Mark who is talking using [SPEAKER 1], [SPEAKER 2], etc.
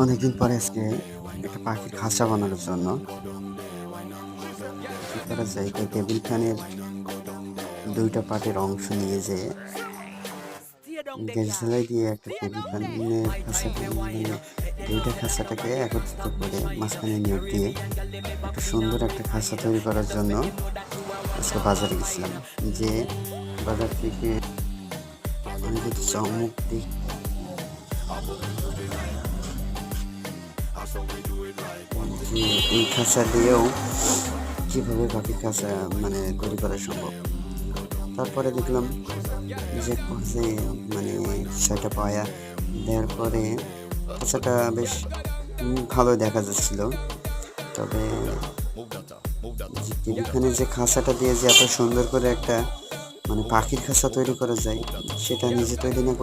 [SPEAKER 1] অনেকদিন পরে আজকে একটা পাখির খাঁচা বানানোর জন্য কি করা যায়, এই টেবিল ফ্যানের দুইটা পার্টের অংশ নিয়ে যে গ্যাস ঝালাই দিয়ে একটা টেবিল ফ্যানের খাঁচাটা মানে দুইটা খাঁচাটাকে একত্রিত করে মাঝখানে নেট দিয়ে একটা সুন্দর একটা খাঁচা তৈরি করার জন্য আজকে বাজারে গেছিলাম। যে বাজার থেকে আমি যদি চমক দিই, যে এই খাঁচা দিয়েও কীভাবে পাখির খাঁচা মানে তৈরি করা সম্ভব। তারপরে দেখলাম যে মানে ছয়টা পায়া দেওয়ার পরে খাঁচাটা বেশ ভালো দেখা যাচ্ছিল। তবে টিভিখানে যে খাঁচাটা দিয়ে যে এত সুন্দর করে একটা মানে পাখির খাঁচা তৈরি করা যায়, সেটা নিজে তৈরি না করে